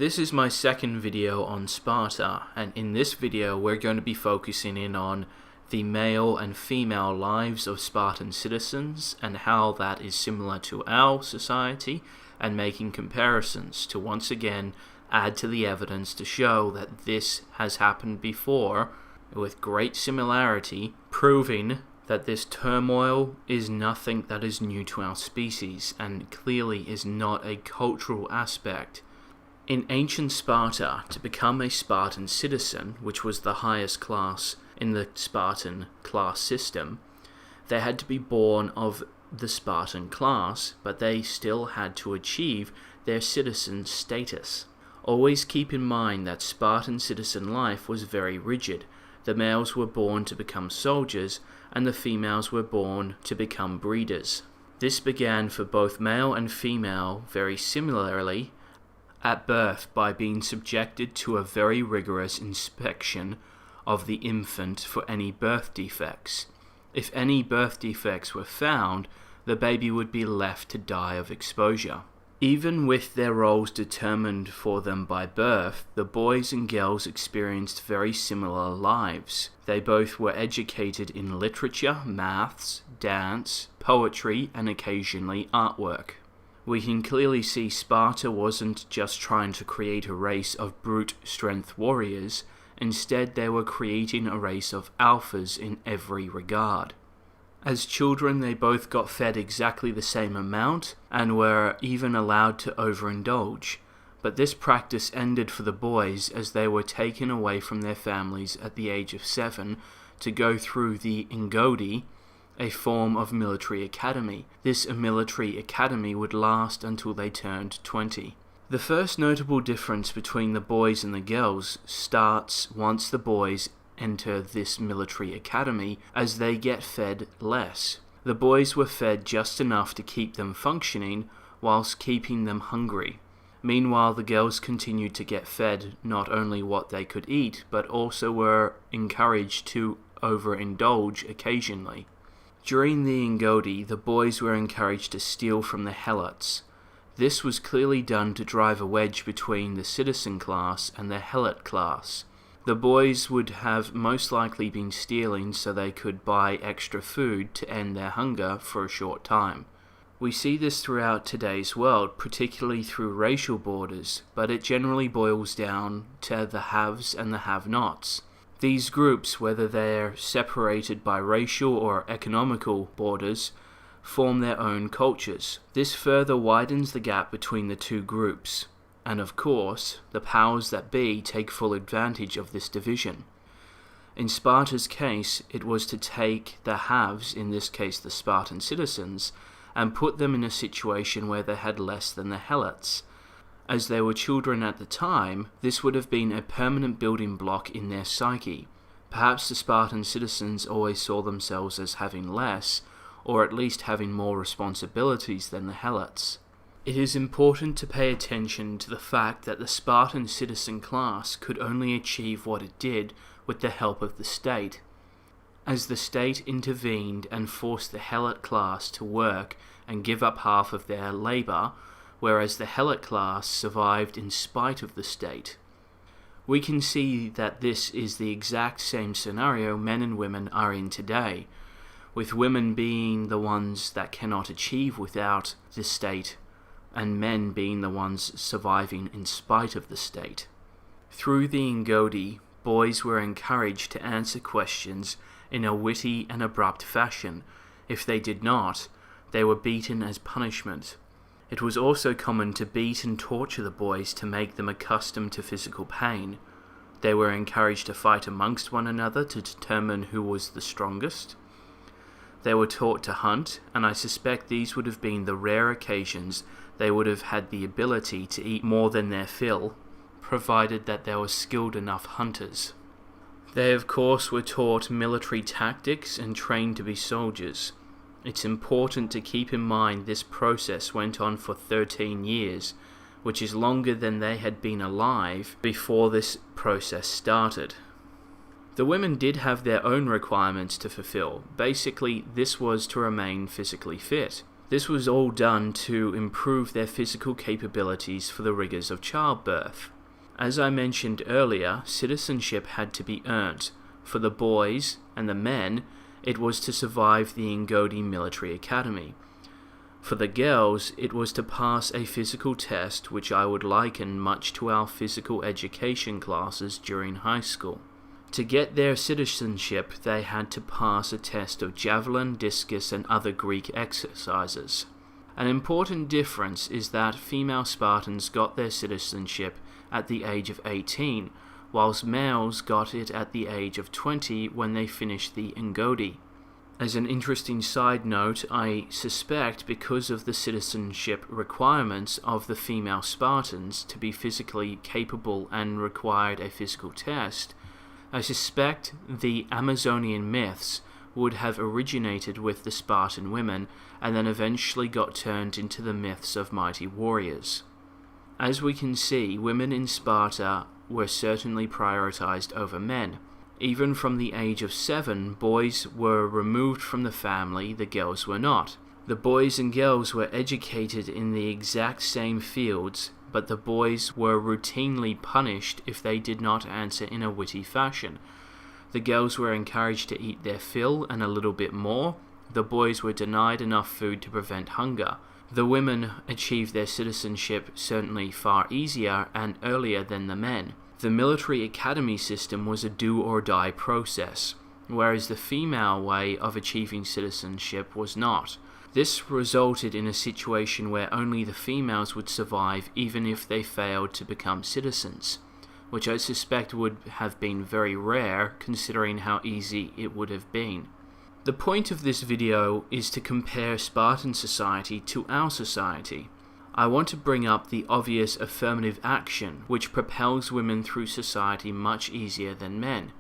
This is my second video on Sparta, and in this video we're going to be focusing in on the male and female lives of Spartan citizens and how that is similar to our society, and making comparisons to once again add to the evidence to show that this has happened before with great similarity, proving that this turmoil is nothing that is new to our species and clearly is not a cultural aspect. In ancient Sparta, to become a Spartan citizen, which was the highest class in the Spartan class system, they had to be born of the Spartan class, but they still had to achieve their citizen status. Always keep in mind that Spartan citizen life was very rigid. The males were born to become soldiers, and the females were born to become breeders. This began for both male and female very similarly at birth by being subjected to a very rigorous inspection of the infant for any birth defects. If any birth defects were found, the baby would be left to die of exposure. Even with their roles determined for them by birth, the boys and girls experienced very similar lives. They both were educated in literature, maths, dance, poetry, and occasionally artwork. We can clearly see Sparta wasn't just trying to create a race of brute strength warriors. Instead, they were creating a race of alphas in every regard. As children, they both got fed exactly the same amount and were even allowed to overindulge. But this practice ended for the boys as they were taken away from their families at the age of 7 to go through the MGTOW, a form of military academy. This military academy would last until they turned 20. The first notable difference between the boys and the girls starts once the boys enter this military academy, as they get fed less. The boys were fed just enough to keep them functioning whilst keeping them hungry. Meanwhile, the girls continued to get fed not only what they could eat, but also were encouraged to overindulge occasionally. During the MGTOW, the boys were encouraged to steal from the helots. This was clearly done to drive a wedge between the citizen class and the helot class. The boys would have most likely been stealing so they could buy extra food to end their hunger for a short time. We see this throughout today's world, particularly through racial borders, but it generally boils down to the haves and the have-nots. These groups, whether they're separated by racial or economical borders, form their own cultures. This further widens the gap between the two groups. And of course, the powers that be take full advantage of this division. In Sparta's case, it was to take the haves, in this case the Spartan citizens, and put them in a situation where they had less than the helots. As they were children at the time, this would have been a permanent building block in their psyche. Perhaps the Spartan citizens always saw themselves as having less, or at least having more responsibilities than the helots. It is important to pay attention to the fact that the Spartan citizen class could only achieve what it did with the help of the state. As the state intervened and forced the helot class to work and give up half of their labor, whereas the helot class survived in spite of the state. We can see that this is the exact same scenario men and women are in today, with women being the ones that cannot achieve without the state, and men being the ones surviving in spite of the state. Through the MGTOW, boys were encouraged to answer questions in a witty and abrupt fashion. If they did not, they were beaten as punishment. It was also common to beat and torture the boys to make them accustomed to physical pain. They were encouraged to fight amongst one another to determine who was the strongest. They were taught to hunt, and I suspect these would have been the rare occasions they would have had the ability to eat more than their fill, provided that they were skilled enough hunters. They of course were taught military tactics and trained to be soldiers. It's important to keep in mind this process went on for 13 years, which is longer than they had been alive before this process started. The women did have their own requirements to fulfill. Basically, this was to remain physically fit. This was all done to improve their physical capabilities for the rigors of childbirth. As I mentioned earlier, citizenship had to be earned. For the boys and the men, it was to survive the Ngodi military academy. For the girls, it was to pass a physical test, which I would liken much to our physical education classes during high school. To get their citizenship, they had to pass a test of javelin, discus, and other Greek exercises. An important difference is that female Spartans got their citizenship at the age of 18, whilst males got it at the age of 20 when they finished the Ngodi. As an interesting side note, I suspect because of the citizenship requirements of the female Spartans to be physically capable and required a physical test, I suspect the Amazonian myths would have originated with the Spartan women and then eventually got turned into the myths of mighty warriors. As we can see, women in Sparta were certainly prioritized over men. Even from the age of 7, boys were removed from the family, the girls were not. The boys and girls were educated in the exact same fields, but the boys were routinely punished if they did not answer in a witty fashion. The girls were encouraged to eat their fill and a little bit more. The boys were denied enough food to prevent hunger. The women achieved their citizenship certainly far easier and earlier than the men. The military academy system was a do-or-die process, whereas the female way of achieving citizenship was not. This resulted in a situation where only the females would survive even if they failed to become citizens, which I suspect would have been very rare considering how easy it would have been. The point of this video is to compare Spartan society to our society. I want to bring up the obvious affirmative action which propels women through society much easier than men,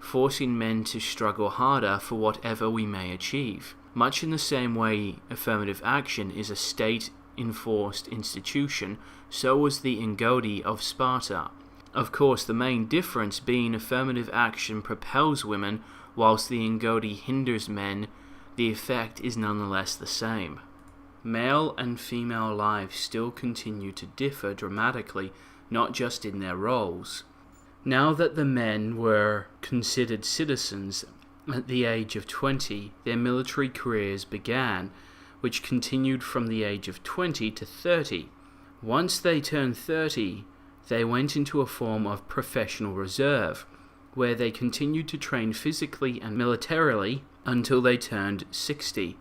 forcing men to struggle harder for whatever we may achieve. Much in the same way affirmative action is a state-enforced institution, so was the Ngodi of Sparta. Of course, the main difference being affirmative action propels women, whilst the Ngodi hinders men, the effect is nonetheless the same. Male and female lives still continue to differ dramatically, not just in their roles. Now that the men were considered citizens at the age of 20, their military careers began, which continued from the age of 20 to 30. Once they turned 30, they went into a form of professional reserve, where they continued to train physically and militarily until they turned 60.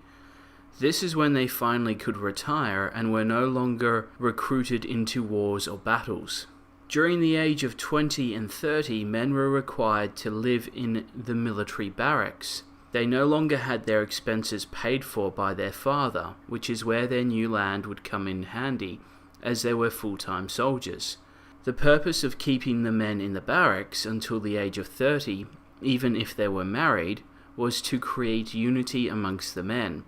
This is when they finally could retire and were no longer recruited into wars or battles. During the age of 20 and 30, men were required to live in the military barracks. They no longer had their expenses paid for by their father, which is where their new land would come in handy, as they were full-time soldiers. The purpose of keeping the men in the barracks until the age of 30, even if they were married, was to create unity amongst the men.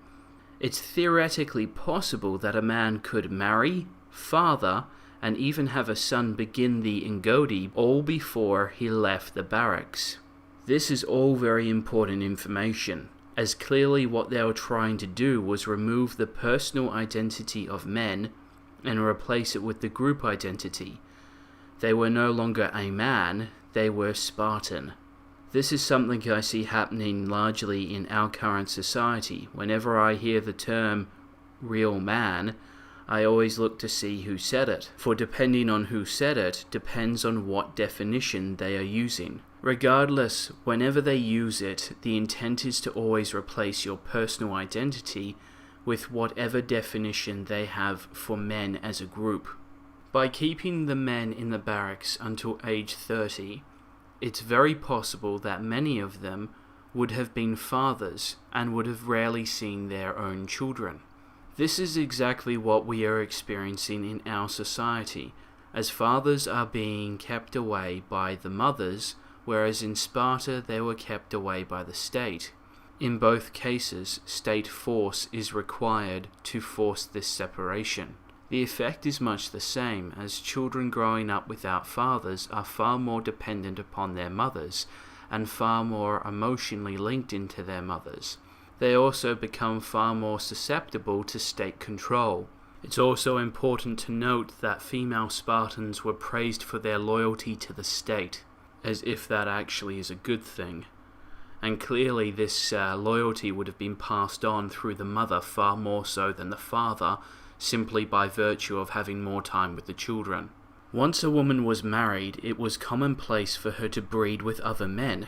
It's theoretically possible that a man could marry, father, and even have a son begin the Ngodi all before he left the barracks. This is all very important information, as clearly what they were trying to do was remove the personal identity of men and replace it with the group identity. They were no longer a man, they were Spartan. This is something I see happening largely in our current society. Whenever I hear the term real man, I always look to see who said it, for depending on who said it, depends on what definition they are using. Regardless, whenever they use it, the intent is to always replace your personal identity with whatever definition they have for men as a group. By keeping the men in the barracks until age 30, it's very possible that many of them would have been fathers and would have rarely seen their own children. This is exactly what we are experiencing in our society, as fathers are being kept away by the mothers, whereas in Sparta they were kept away by the state. In both cases, state force is required to force this separation. The effect is much the same, as children growing up without fathers are far more dependent upon their mothers, and far more emotionally linked into their mothers. they also become far more susceptible to state control. It's also important to note that female Spartans were praised for their loyalty to the state, as if that actually is a good thing. And clearly this loyalty would have been passed on through the mother far more so than the father, simply by virtue of having more time with the children. Once a woman was married, it was commonplace for her to breed with other men.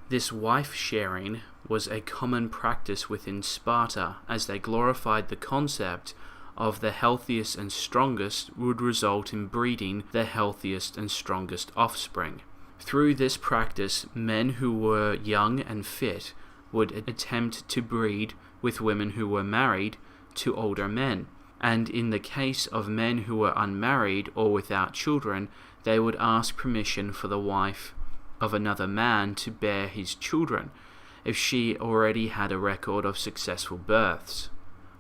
This wife sharing was a common practice within Sparta, as they glorified the concept of the healthiest and strongest would result in breeding the healthiest and strongest offspring. Through this practice, men who were young and fit would attempt to breed with women who were married to older men. And in the case of men who were unmarried or without children, they would ask permission for the wife of another man to bear his children, if she already had a record of successful births.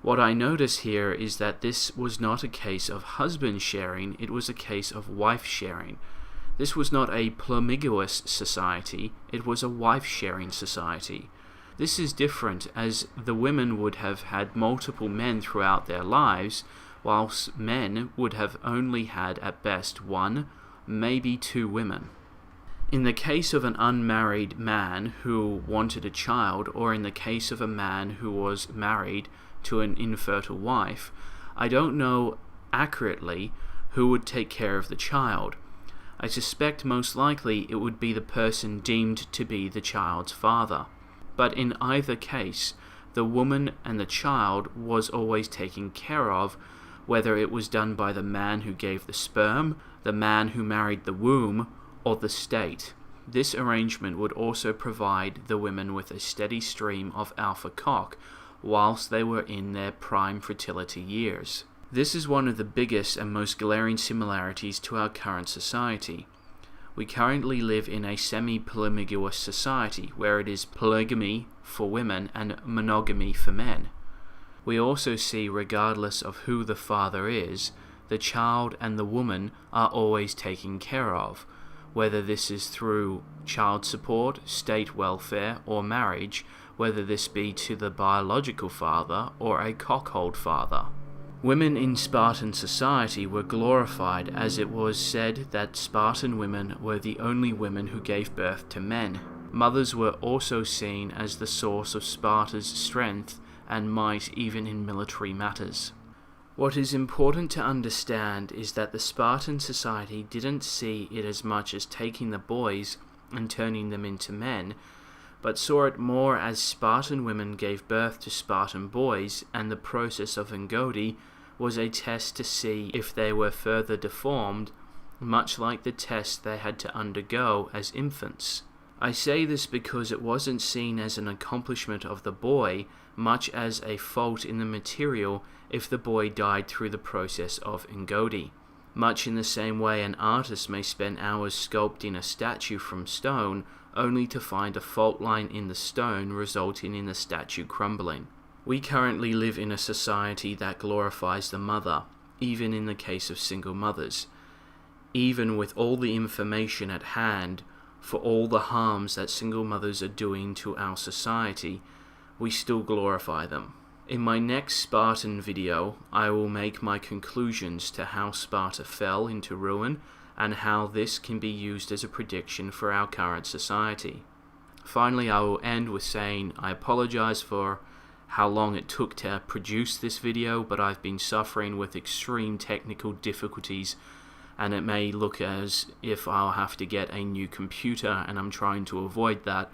What I notice here is that this was not a case of husband sharing, it was a case of wife sharing. This was not a polygamous society, it was a wife sharing society. This is different, as the women would have had multiple men throughout their lives, whilst men would have only had at best one, maybe two women. In the case of an unmarried man who wanted a child, or in the case of a man who was married to an infertile wife, I don't know accurately who would take care of the child. I suspect most likely it would be the person deemed to be the child's father. But in either case, the woman and the child was always taken care of, whether it was done by the man who gave the sperm, the man who married the womb, or the state. This arrangement would also provide the women with a steady stream of alpha cock, whilst they were in their prime fertility years. This is one of the biggest and most glaring similarities to our current society. We currently live in a semi-polygamous society, where it is polygamy for women and monogamy for men. We also see, regardless of who the father is, the child and the woman are always taken care of, whether this is through child support, state welfare, or marriage, whether this be to the biological father or a cockhold father. Women in Spartan society were glorified, as it was said that Spartan women were the only women who gave birth to men. Mothers were also seen as the source of Sparta's strength and might even in military matters. What is important to understand is that the Spartan society didn't see it as much as taking the boys and turning them into men, but saw it more as Spartan women gave birth to Spartan boys, and the process of MGTOW was a test to see if they were further deformed, much like the test they had to undergo as infants. I say this because it wasn't seen as an accomplishment of the boy, much as a fault in the material if the boy died through the process of MGTOW. Much in the same way an artist may spend hours sculpting a statue from stone, only to find a fault line in the stone resulting in the statue crumbling. We currently live in a society that glorifies the mother, even in the case of single mothers. Even with all the information at hand for all the harms that single mothers are doing to our society, we still glorify them. In my next Spartan video, I will make my conclusions to how Sparta fell into ruin and how this can be used as a prediction for our current society. Finally, I will end with saying I apologize for how long it took to produce this video, but I've been suffering with extreme technical difficulties, and it may look as if I'll have to get a new computer, and I'm trying to avoid that.